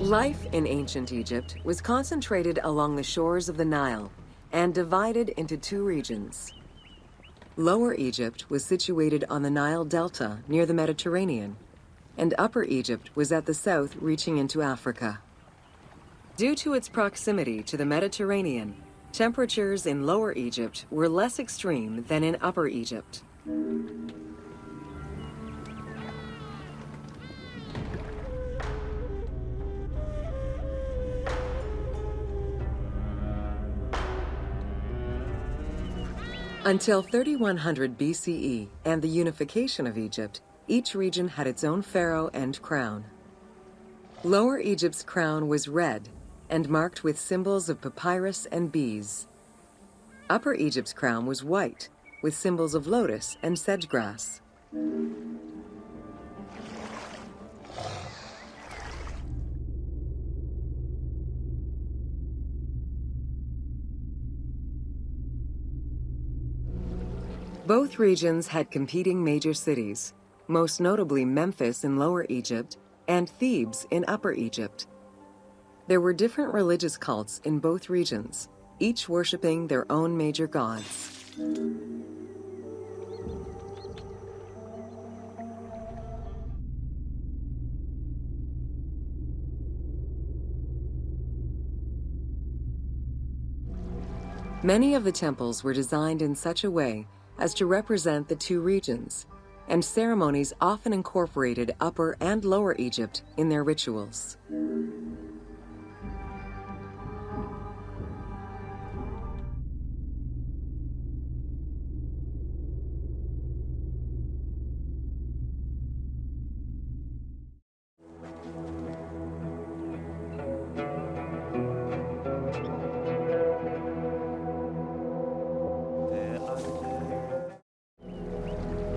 Life in ancient Egypt was concentrated along the shores of the Nile and divided into two regions. Lower Egypt was situated on the Nile Delta near the Mediterranean, and Upper Egypt was at the south reaching into Africa. Due to its proximity to the Mediterranean, temperatures in Lower Egypt were less extreme than in Upper Egypt. Until 3100 BCE and the unification of Egypt, each region had its own pharaoh and crown. Lower Egypt's crown was red and marked with symbols of papyrus and bees. Upper Egypt's crown was white, with symbols of lotus and sedge-grass. Both regions had competing major cities, most notably Memphis in Lower Egypt and Thebes in Upper Egypt. There were different religious cults in both regions, each worshipping their own major gods. Many of the temples were designed in such a way as to represent the two regions, and ceremonies often incorporated Upper and Lower Egypt in their rituals.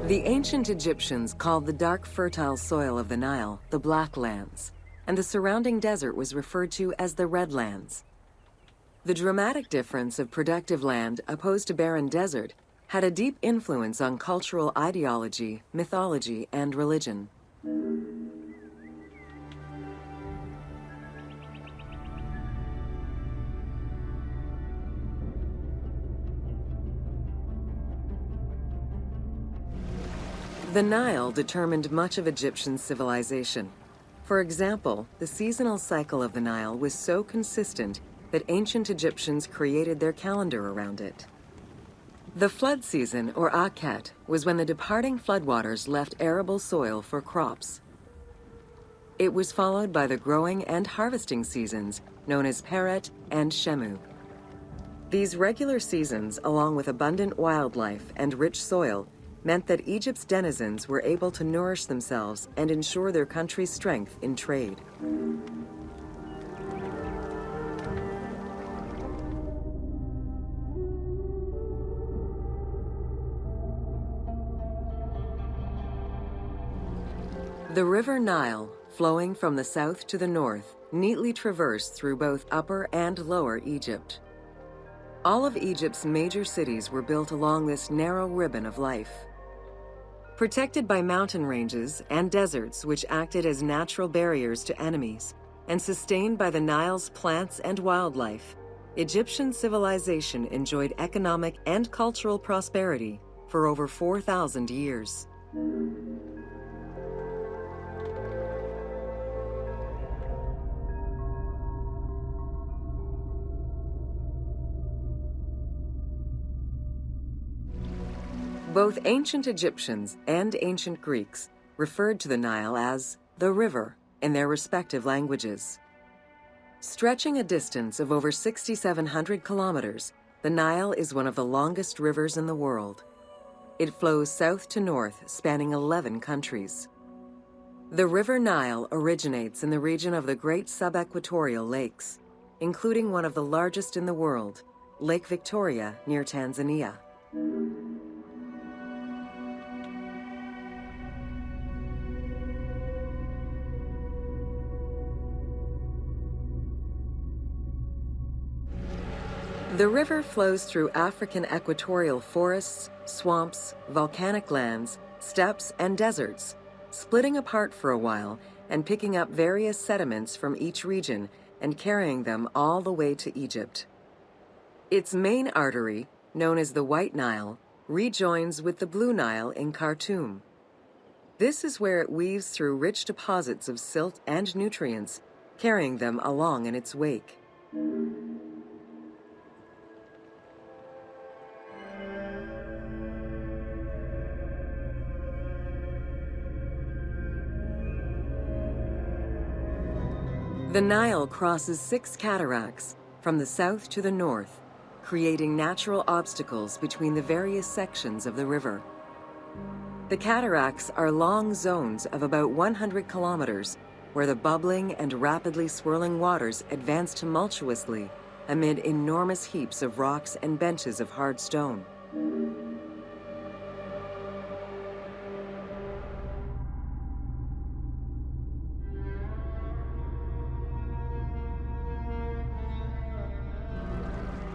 The ancient Egyptians called the dark fertile soil of the Nile the Black Lands, and the surrounding desert was referred to as the Red Lands. The dramatic difference of productive land opposed to barren desert had a deep influence on cultural ideology, mythology, and religion. The Nile determined much of Egyptian civilization. For example, the seasonal cycle of the Nile was so consistent that ancient Egyptians created their calendar around it. The flood season, or Akhet, was when the departing floodwaters left arable soil for crops. It was followed by the growing and harvesting seasons, known as Peret and Shemu. These regular seasons, along with abundant wildlife and rich soil, meant that Egypt's denizens were able to nourish themselves and ensure their country's strength in trade. The River Nile, flowing from the south to the north, neatly traversed through both Upper and Lower Egypt. All of Egypt's major cities were built along this narrow ribbon of life. Protected by mountain ranges and deserts which acted as natural barriers to enemies, and sustained by the Nile's plants and wildlife, Egyptian civilization enjoyed economic and cultural prosperity for over 4,000 years. Both ancient Egyptians and ancient Greeks referred to the Nile as the river in their respective languages. Stretching a distance of over 6,700 kilometers, the Nile is one of the longest rivers in the world. It flows south to north, spanning 11 countries. The River Nile originates in the region of the Great Subequatorial Lakes, including one of the largest in the world, Lake Victoria near Tanzania. The river flows through African equatorial forests, swamps, volcanic lands, steppes, and deserts, splitting apart for a while and picking up various sediments from each region and carrying them all the way to Egypt. Its main artery, known as the White Nile, rejoins with the Blue Nile in Khartoum. This is where it weaves through rich deposits of silt and nutrients, carrying them along in its wake. The Nile crosses 6 cataracts from the south to the north, creating natural obstacles between the various sections of the river. The cataracts are long zones of about 100 kilometers, where the bubbling and rapidly swirling waters advance tumultuously amid enormous heaps of rocks and benches of hard stone.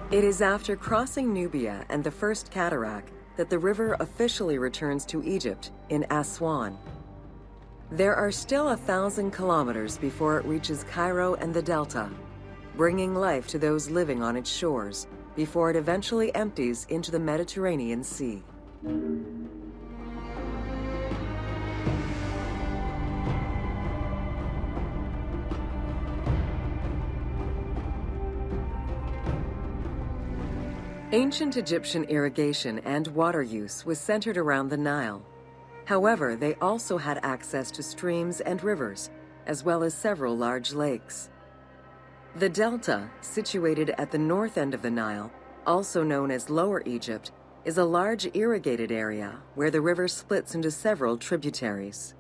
It is after crossing Nubia and the first cataract that the river officially returns to Egypt in Aswan. There are still 1,000 kilometers before it reaches Cairo and the Delta, bringing life to those living on its shores before it eventually empties into the Mediterranean Sea. Ancient Egyptian irrigation and water use was centered around the Nile. However, they also had access to streams and rivers, as well as several large lakes. The Delta, situated at the north end of the Nile, also known as Lower Egypt, is a large irrigated area where the river splits into several tributaries.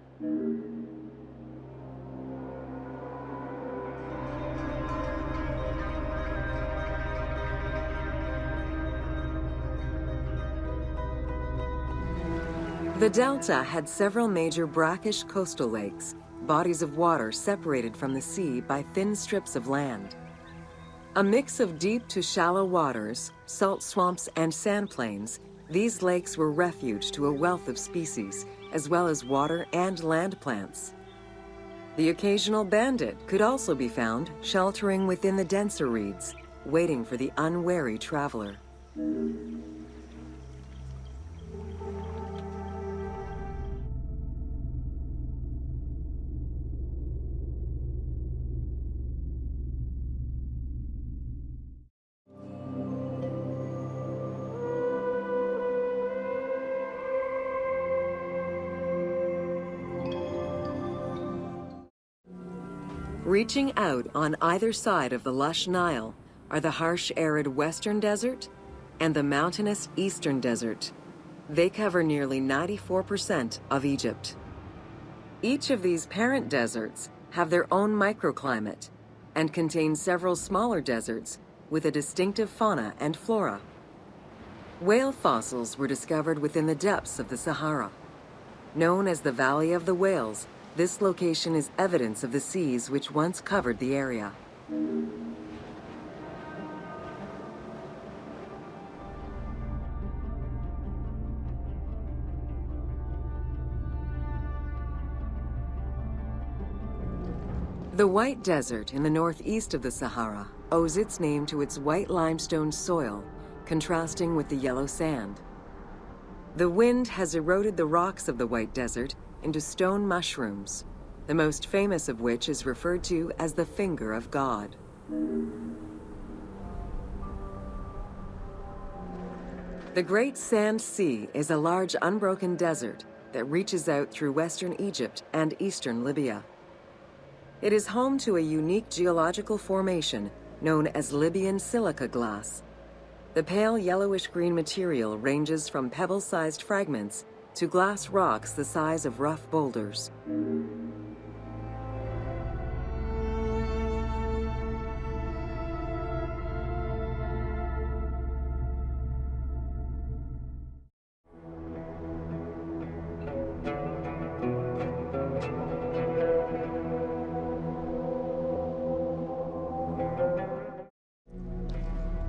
The Delta had several major brackish coastal lakes, bodies of water separated from the sea by thin strips of land. A mix of deep to shallow waters, salt swamps, and sand plains, these lakes were refuge to a wealth of species, as well as water and land plants. The occasional bandit could also be found sheltering within the denser reeds, waiting for the unwary traveler. Reaching out on either side of the lush Nile are the harsh arid western desert and the mountainous eastern desert. They cover nearly 94% of Egypt. Each of these parent deserts have their own microclimate and contain several smaller deserts with a distinctive fauna and flora. Whale fossils were discovered within the depths of the Sahara. Known as the Valley of the Whales, this location is evidence of the seas which once covered the area. The White Desert in the northeast of the Sahara owes its name to its white limestone soil, contrasting with the yellow sand. The wind has eroded the rocks of the White Desert into stone mushrooms, the most famous of which is referred to as the Finger of God. The Great Sand Sea is a large unbroken desert that reaches out through western Egypt and eastern Libya. It is home to a unique geological formation known as Libyan silica glass. The pale yellowish-green material ranges from pebble-sized fragments to glass rocks the size of rough boulders.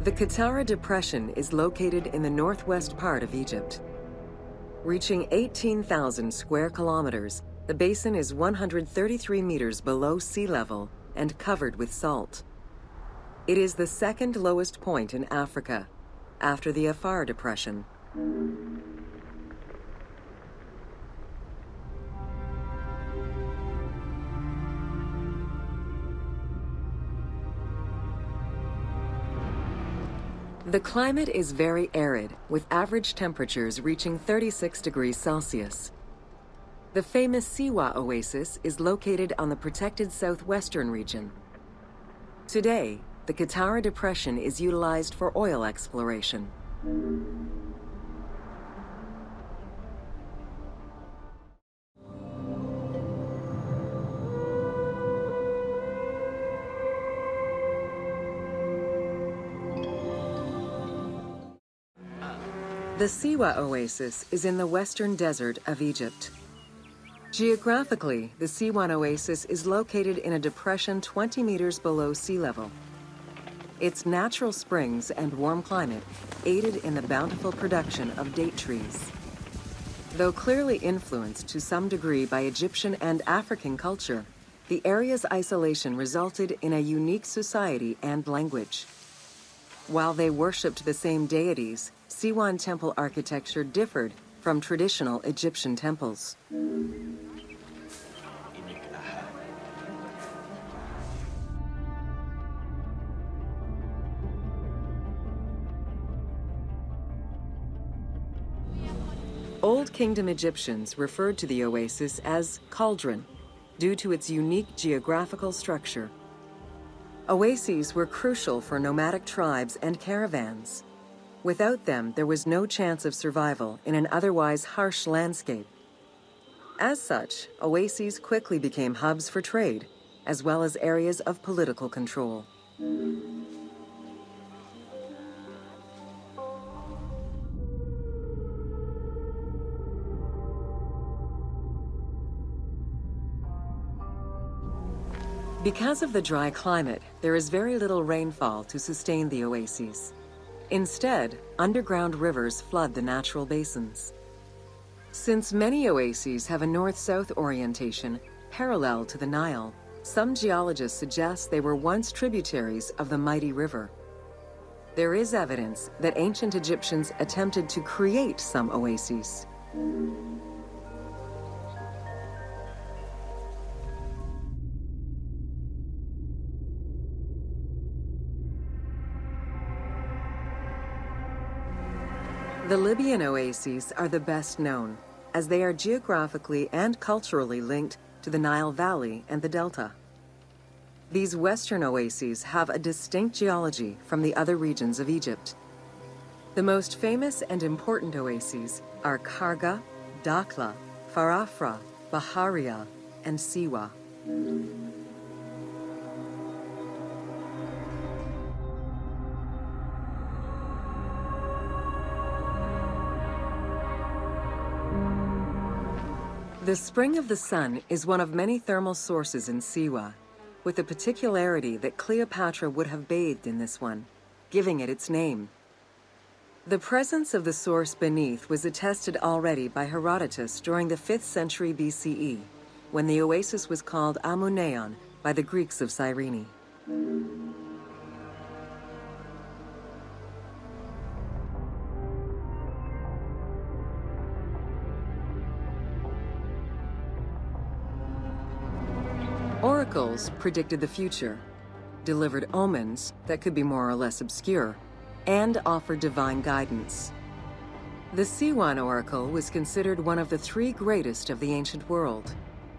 The Qattara Depression is located in the northwest part of Egypt. Reaching 18,000 square kilometers, The basin is 133 meters below sea level and covered with salt. It is the second lowest point in Africa, after the Qattara Depression. The climate is very arid, with average temperatures reaching 36 degrees Celsius. The famous Siwa oasis is located on the protected southwestern region. Today, the Qattara Depression is utilized for oil exploration. The Siwa oasis is in the western desert of Egypt. Geographically, the Siwa oasis is located in a depression 20 meters below sea level. Its natural springs and warm climate aided in the bountiful production of date trees. Though clearly influenced to some degree by Egyptian and African culture, the area's isolation resulted in a unique society and language. While they worshipped the same deities, Siwan temple architecture differed from traditional Egyptian temples. Old Kingdom Egyptians referred to the oasis as cauldron, due to its unique geographical structure. Oases were crucial for nomadic tribes and caravans. Without them, there was no chance of survival in an otherwise harsh landscape. As such, oases quickly became hubs for trade, as well as areas of political control. Because of the dry climate, there is very little rainfall to sustain the oases. Instead, underground rivers flood the natural basins. Since many oases have a north-south orientation parallel to the Nile, some geologists suggest they were once tributaries of the mighty river. There is evidence that ancient Egyptians attempted to create some oases. The Libyan oases are the best known, as they are geographically and culturally linked to the Nile Valley and the Delta. These western oases have a distinct geology from the other regions of Egypt. The most famous and important oases are Karga, Dakhla, Farafra, Baharia, and Siwa. The Spring of the Sun is one of many thermal sources in Siwa, with the particularity that Cleopatra would have bathed in this one, giving it its name. The presence of the source beneath was attested already by Herodotus during the 5th century BCE, when the oasis was called Amuneion by the Greeks of Cyrene. Oracles predicted the future, delivered omens that could be more or less obscure, and offered divine guidance. The Siwan oracle was considered one of the 3 greatest of the ancient world,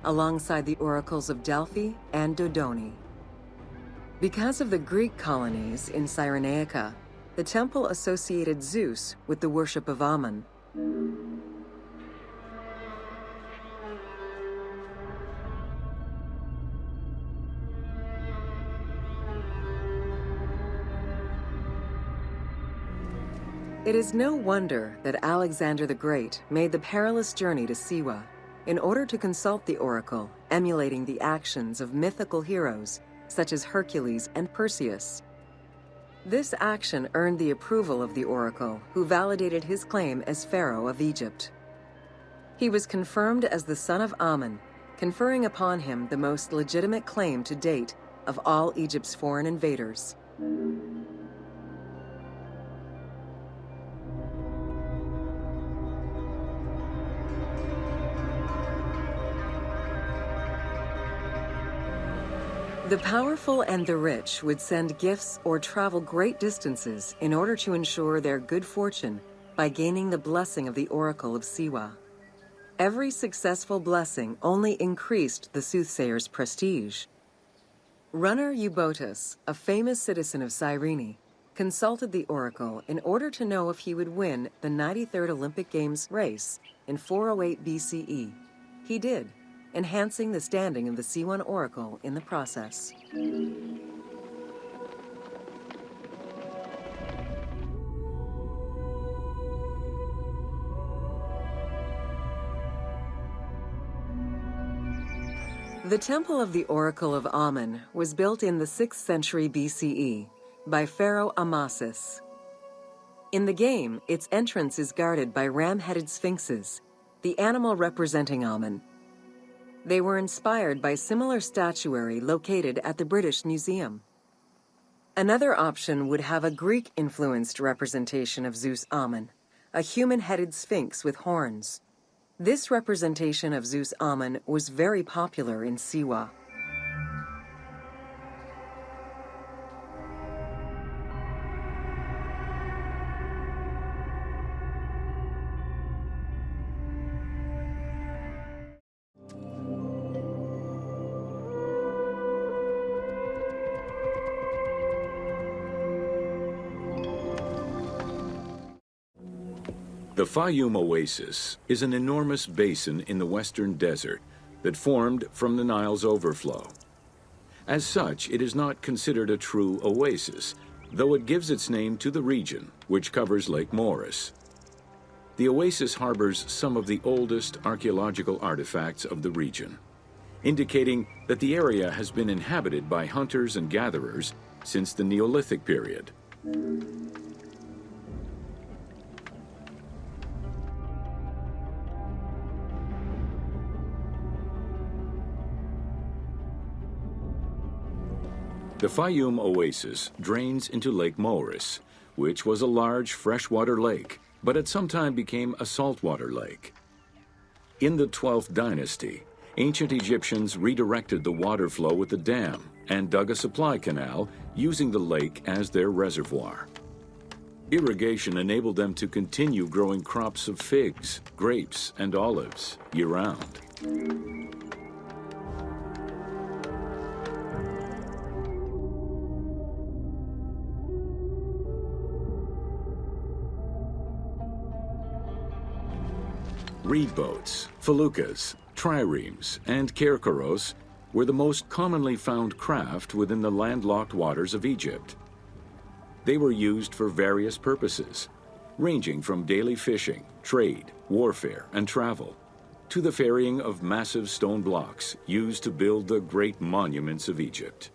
alongside the oracles of Delphi and Dodoni. Because of the Greek colonies in Cyrenaica, the temple associated Zeus with the worship of Ammon. It is no wonder that Alexander the Great made the perilous journey to Siwa in order to consult the oracle, emulating the actions of mythical heroes such as Hercules and Perseus. This action earned the approval of the oracle, who validated his claim as pharaoh of Egypt. He was confirmed as the son of Ammon conferring upon him the most legitimate claim to date of all Egypt's foreign invaders. The powerful and the rich would send gifts or travel great distances in order to ensure their good fortune by gaining the blessing of the Oracle of Siwa. Every successful blessing only increased the soothsayer's prestige. Runner Eubotus, a famous citizen of Cyrene, consulted the oracle in order to know if he would win the 93rd Olympic Games race in 408 BCE. He did, enhancing the standing of the Siwan oracle in the process. The Temple of the Oracle of Amun was built in the 6th century BCE by Pharaoh Amasis. In the game, its entrance is guarded by ram-headed sphinxes, the animal representing Amun. They were inspired by similar statuary located at the British Museum. Another option would have a Greek-influenced representation of Zeus Amun, a human-headed sphinx with horns. This representation of Zeus Amun was very popular in Siwa. The Faiyum Oasis is an enormous basin in the western desert that formed from the Nile's overflow. As such, it is not considered a true oasis, though it gives its name to the region, which covers Lake Moeris. The oasis harbors some of the oldest archaeological artifacts of the region, indicating that the area has been inhabited by hunters and gatherers since the Neolithic period. The Faiyum Oasis drains into Lake Moeris, which was a large freshwater lake, but at some time became a saltwater lake. In the 12th dynasty, ancient Egyptians redirected the water flow with a dam and dug a supply canal using the lake as their reservoir. Irrigation enabled them to continue growing crops of figs, grapes, and olives year-round. Reed boats, feluccas, triremes, and kerkeros were the most commonly found craft within the landlocked waters of Egypt. They were used for various purposes, ranging from daily fishing, trade, warfare, and travel, to the ferrying of massive stone blocks used to build the great monuments of Egypt.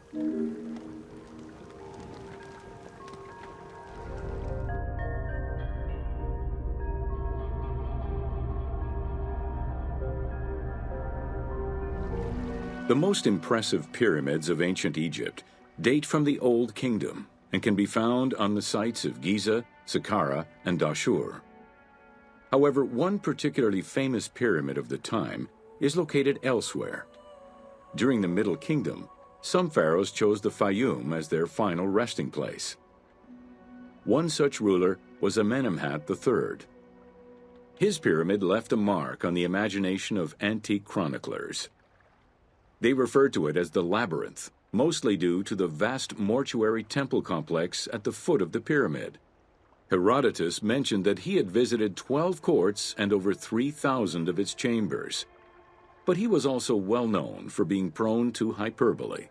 The most impressive pyramids of ancient Egypt date from the Old Kingdom and can be found on the sites of Giza, Saqqara, and Dashur. However, one particularly famous pyramid of the time is located elsewhere. During the Middle Kingdom, some pharaohs chose the Faiyum as their final resting place. One such ruler was Amenemhat III. His pyramid left a mark on the imagination of antique chroniclers. They refer to it as the Labyrinth, mostly due to the vast mortuary temple complex at the foot of the pyramid. Herodotus mentioned that he had visited 12 courts and over 3,000 of its chambers. But he was also well known for being prone to hyperbole.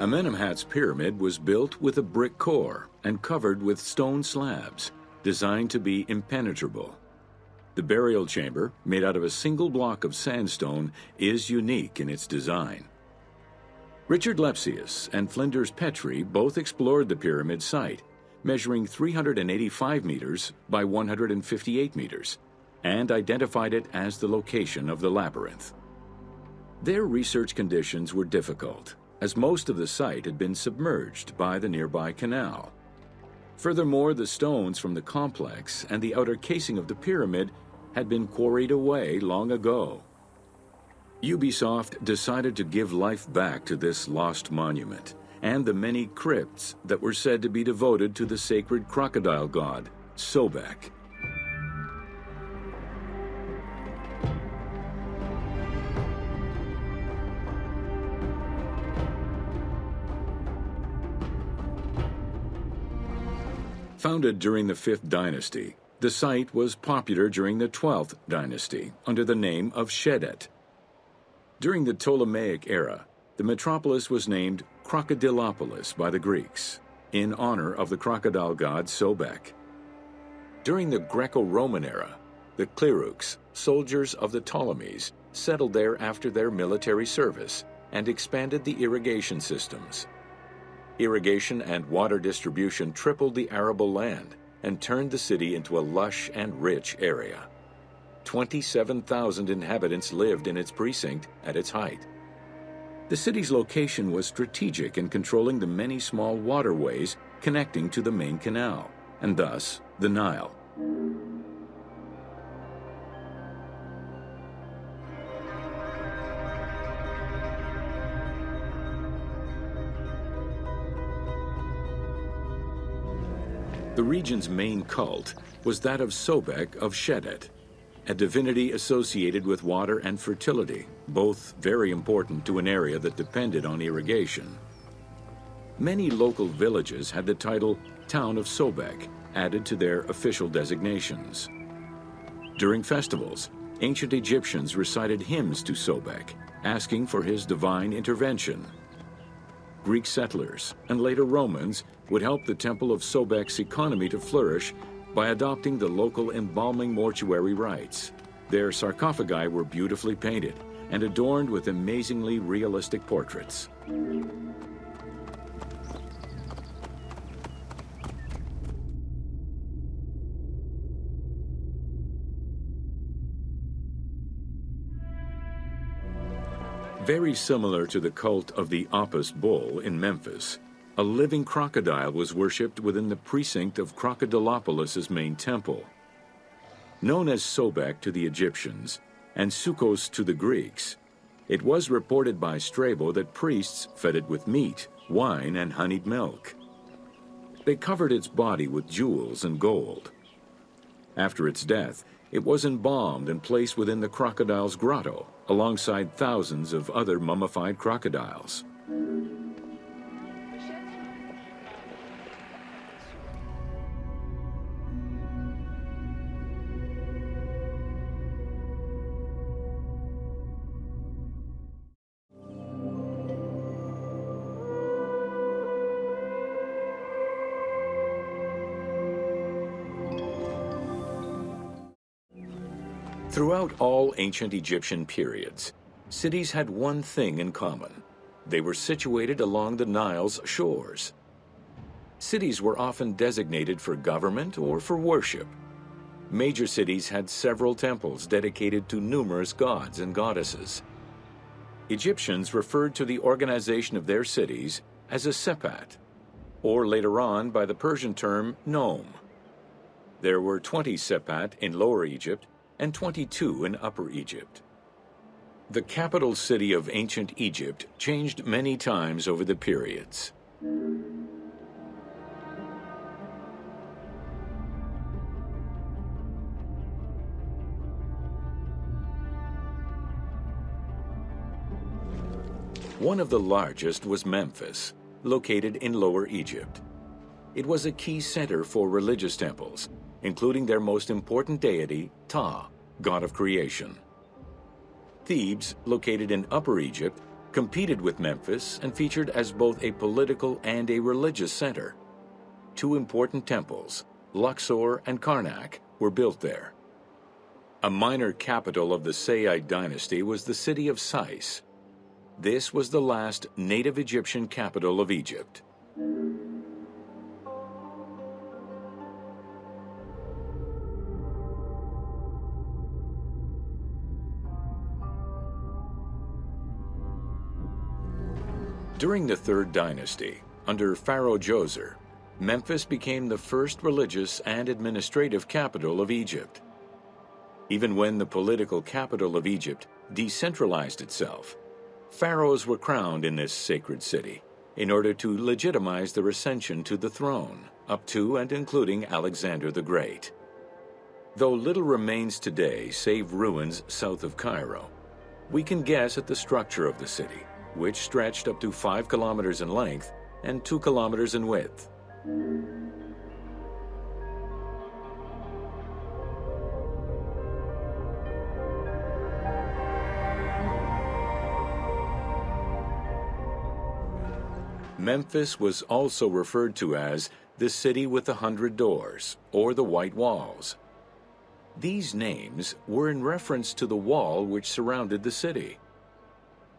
Amenemhat's pyramid was built with a brick core and covered with stone slabs, designed to be impenetrable. The burial chamber, made out of a single block of sandstone, is unique in its design. Richard Lepsius and Flinders Petrie both explored the pyramid site, measuring 385 meters by 158 meters, and identified it as the location of the labyrinth. Their research conditions were difficult, as most of the site had been submerged by the nearby canal. Furthermore, the stones from the complex and the outer casing of the pyramid had been quarried away long ago. Ubisoft decided to give life back to this lost monument and the many crypts that were said to be devoted to the sacred crocodile god, Sobek. Founded during the 5th dynasty, the site was popular during the 12th dynasty under the name of Shedet. During the Ptolemaic era, the metropolis was named Crocodilopolis by the Greeks, in honor of the crocodile god Sobek. During the Greco-Roman era, the Clearchs, soldiers of the Ptolemies, settled there after their military service and expanded the irrigation systems. Irrigation and water distribution tripled the arable land and turned the city into a lush and rich area. 27,000 inhabitants lived in its precinct at its height. The city's location was strategic in controlling the many small waterways connecting to the main canal, and thus the Nile. The region's main cult was that of Sobek of Shedet, a divinity associated with water and fertility, both very important to an area that depended on irrigation. Many local villages had the title Town of Sobek added to their official designations. During festivals, ancient Egyptians recited hymns to Sobek, asking for his divine intervention. Greek settlers and later Romans would help the Temple of Sobek's economy to flourish by adopting the local embalming mortuary rites. Their sarcophagi were beautifully painted and adorned with amazingly realistic portraits. Very similar to the cult of the Apis bull in Memphis, a living crocodile was worshipped within the precinct of Crocodilopolis's main temple. Known as Sobek to the Egyptians and Sukkos to the Greeks, it was reported by Strabo that priests fed it with meat, wine, and honeyed milk. They covered its body with jewels and gold. After its death, it was embalmed and placed within the crocodile's grotto, alongside thousands of other mummified crocodiles. Throughout all ancient Egyptian periods, cities had one thing in common. They were situated along the Nile's shores. Cities were often designated for government or for worship. Major cities had several temples dedicated to numerous gods and goddesses. Egyptians referred to the organization of their cities as a sepat, or later on by the Persian term nome. There were 20 sepat in Lower Egypt and 22 in Upper Egypt. The capital city of ancient Egypt changed many times over the periods. One of the largest was Memphis, located in Lower Egypt. It was a key center for religious temples, including their most important deity, Ptah, god of creation. Thebes, located in Upper Egypt, competed with Memphis and featured as both a political and a religious center. Two important temples, Luxor and Karnak, were built there. A minor capital of the Sayyid dynasty was the city of Sais. This was the last native Egyptian capital of Egypt. During the Third Dynasty, under Pharaoh Djoser, Memphis became the first religious and administrative capital of Egypt. Even when the political capital of Egypt decentralized itself, pharaohs were crowned in this sacred city in order to legitimize their ascension to the throne, up to and including Alexander the Great. Though little remains today save ruins south of Cairo, we can guess at the structure of the city, which stretched up to 5 kilometers in length and 2 kilometers in width. Memphis was also referred to as the City with 100 Doors, or the White Walls. These names were in reference to the wall which surrounded the city.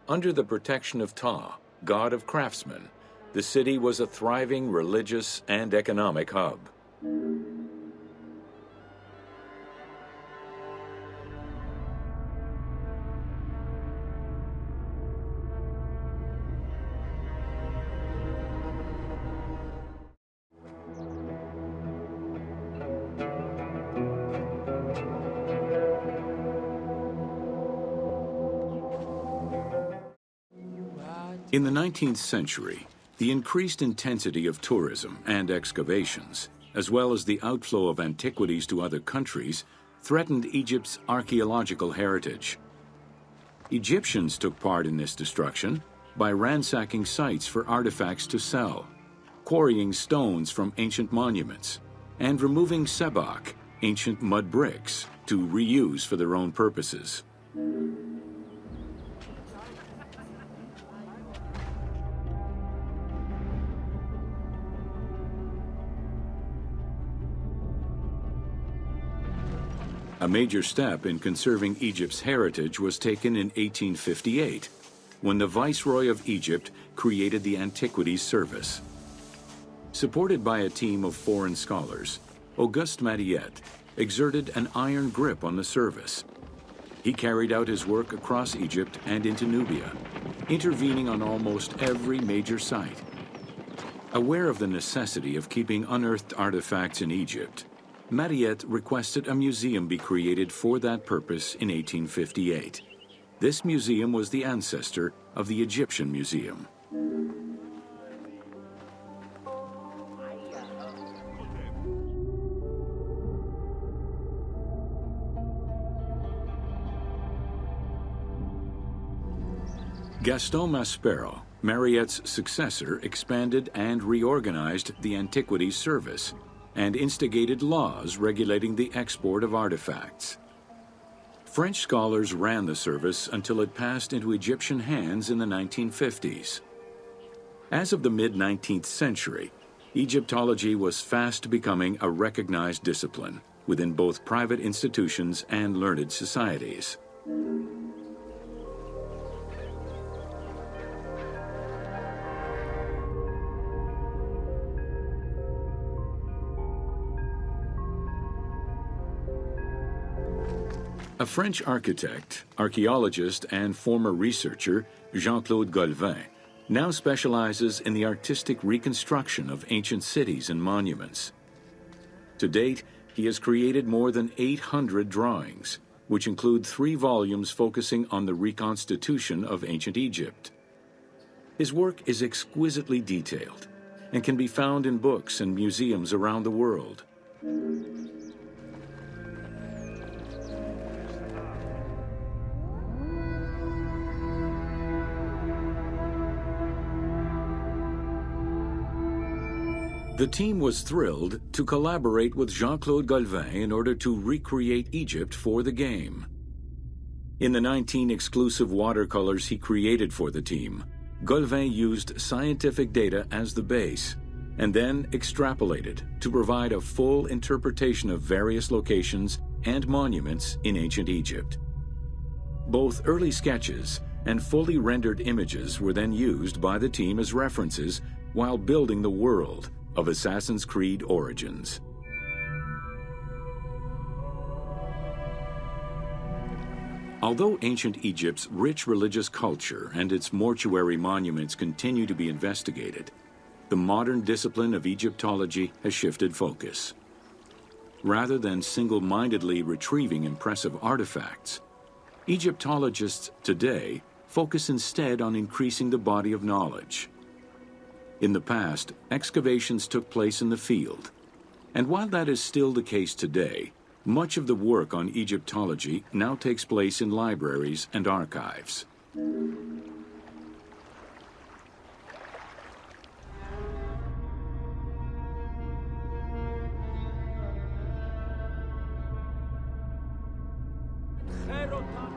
Under the protection of Ptah, god of craftsmen, the city was a thriving religious and economic hub. In the 19th century, the increased intensity of tourism and excavations, as well as the outflow of antiquities to other countries, threatened Egypt's archaeological heritage. Egyptians took part in this destruction by ransacking sites for artifacts to sell, quarrying stones from ancient monuments, and removing sebak, ancient mud bricks, to reuse for their own purposes. A major step in conserving Egypt's heritage was taken in 1858, when the Viceroy of Egypt created the Antiquities Service. Supported by a team of foreign scholars, Auguste Mariette exerted an iron grip on the service. He carried out his work across Egypt and into Nubia, intervening on almost every major site. Aware of the necessity of keeping unearthed artifacts in Egypt, Mariette requested a museum be created for that purpose in 1858. This museum was the ancestor of the Egyptian Museum. Gaston Maspero, Mariette's successor, expanded and reorganized the Antiquities Service and instigated laws regulating the export of artifacts. French scholars ran the service until it passed into Egyptian hands in the 1950s. As of the mid-19th century, Egyptology was fast becoming a recognized discipline within both private institutions and learned societies. A French architect, archaeologist, and former researcher, Jean-Claude Golvin, now specializes in the artistic reconstruction of ancient cities and monuments. To date, he has created more than 800 drawings, which include 3 volumes focusing on the reconstitution of ancient Egypt. His work is exquisitely detailed and can be found in books and museums around the world. The team was thrilled to collaborate with Jean-Claude Golvin in order to recreate Egypt for the game. In the 19 exclusive watercolors he created for the team, Golvin used scientific data as the base and then extrapolated to provide a full interpretation of various locations and monuments in ancient Egypt. Both early sketches and fully rendered images were then used by the team as references while building the world of Assassin's Creed Origins. Although ancient Egypt's rich religious culture and its mortuary monuments continue to be investigated, the modern discipline of Egyptology has shifted focus. Rather than single-mindedly retrieving impressive artifacts, Egyptologists today focus instead on increasing the body of knowledge. In the past, excavations took place in the field, and while that is still the case today, much of the work on Egyptology now takes place in libraries and archives.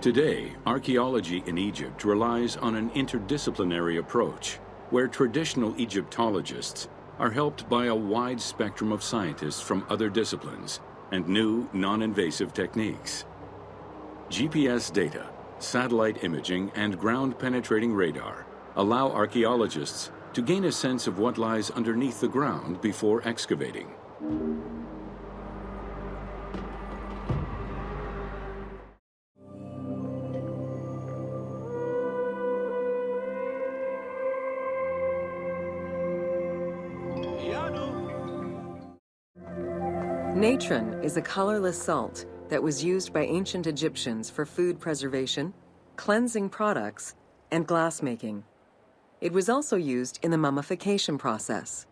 Today, archaeology in Egypt relies on an interdisciplinary approach, where traditional Egyptologists are helped by a wide spectrum of scientists from other disciplines and new non-invasive techniques. GPS data, satellite imaging, and ground-penetrating radar allow archaeologists to gain a sense of what lies underneath the ground before excavating. Natron is a colorless salt that was used by ancient Egyptians for food preservation, cleansing products, and glassmaking. It was also used in the mummification process.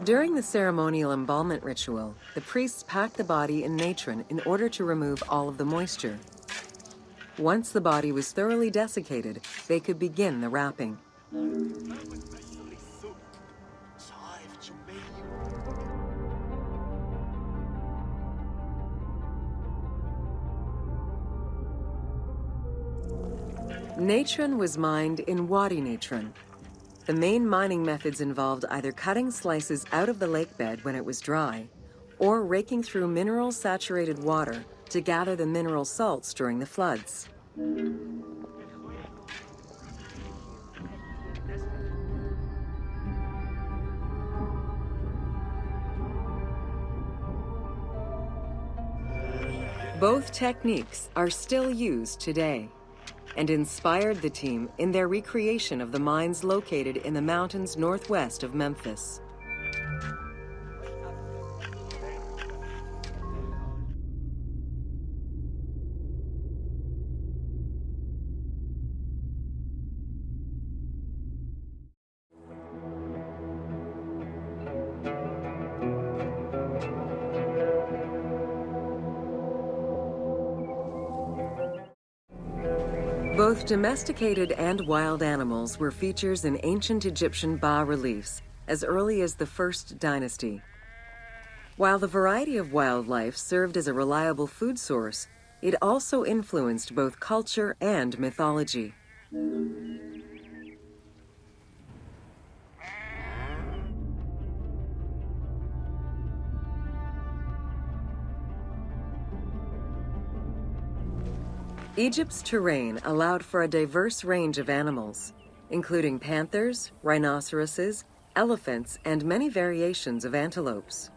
During the ceremonial embalmment ritual, the priests packed the body in natron in order to remove all of the moisture. Once the body was thoroughly desiccated, they could begin the wrapping. Natron was mined in Wadi Natron. The main mining methods involved either cutting slices out of the lake bed when it was dry, or raking through mineral-saturated water to gather the mineral salts during the floods. Both techniques are still used today, and inspired the team in their recreation of the mines located in the mountains northwest of Memphis. Both domesticated and wild animals were features in ancient Egyptian bas-reliefs as early as the First Dynasty. While the variety of wildlife served as a reliable food source, it also influenced both culture and mythology. Egypt's terrain allowed for a diverse range of animals, including panthers, rhinoceroses, elephants, and many variations of antelopes.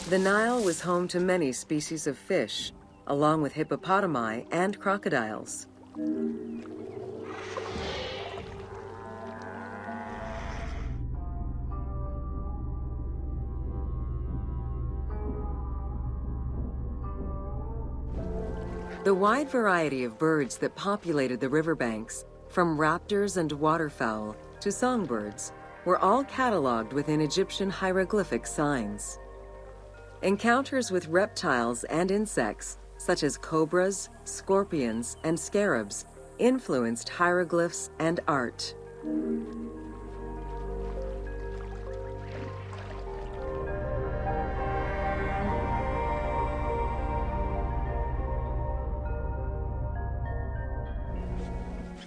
The Nile was home to many species of fish, along with hippopotami and crocodiles. The wide variety of birds that populated the riverbanks, from raptors and waterfowl to songbirds, were all cataloged within Egyptian hieroglyphic signs. Encounters with reptiles and insects, such as cobras, scorpions, and scarabs, influenced hieroglyphs and art.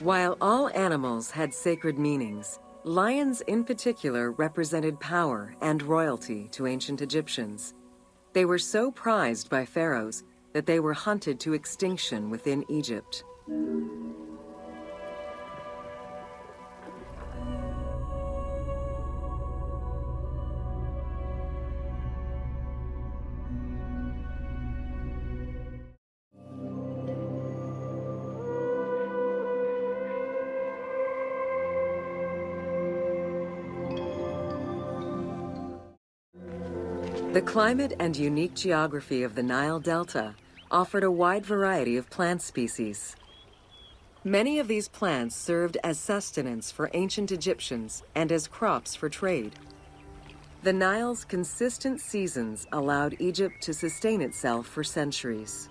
While all animals had sacred meanings, lions in particular represented power and royalty to ancient Egyptians. They were so prized by pharaohs that they were hunted to extinction within Egypt. The climate and unique geography of the Nile Delta offered a wide variety of plant species. Many of these plants served as sustenance for ancient Egyptians and as crops for trade. The Nile's consistent seasons allowed Egypt to sustain itself for centuries.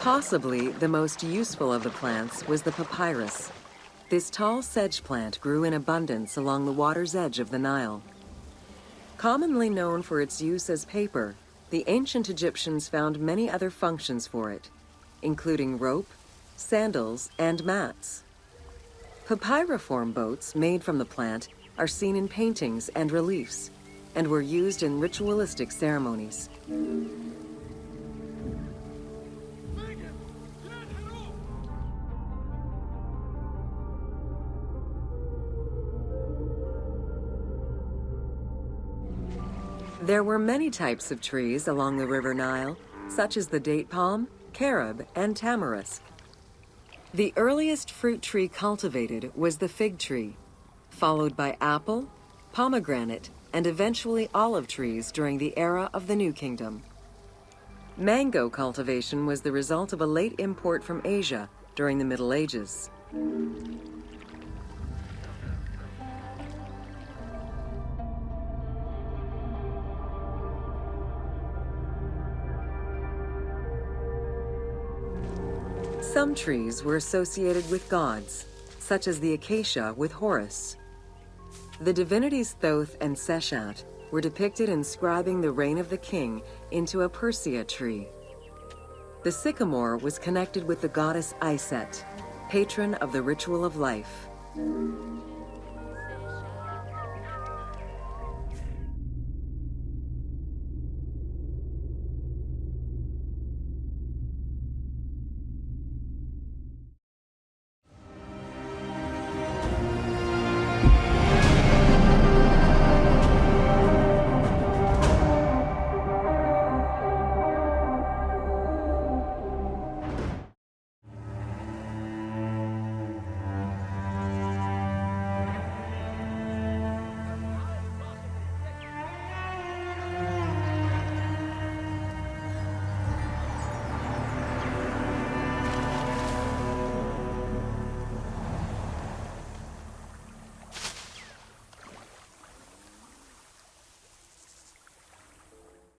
Possibly the most useful of the plants was the papyrus. This tall sedge plant grew in abundance along the water's edge of the Nile. Commonly known for its use as paper, the ancient Egyptians found many other functions for it, including rope, sandals, and mats. Papyriform boats made from the plant are seen in paintings and reliefs, and were used in ritualistic ceremonies. There were many types of trees along the River Nile, such as the date palm, carob, and tamarisk. The earliest fruit tree cultivated was the fig tree, followed by apple, pomegranate, and eventually olive trees during the era of the New Kingdom. Mango cultivation was the result of a late import from Asia during the Middle Ages. Some trees were associated with gods, such as the acacia with Horus. The divinities Thoth and Seshat were depicted inscribing the reign of the king into a Persea tree. The sycamore was connected with the goddess Iset, patron of the ritual of life.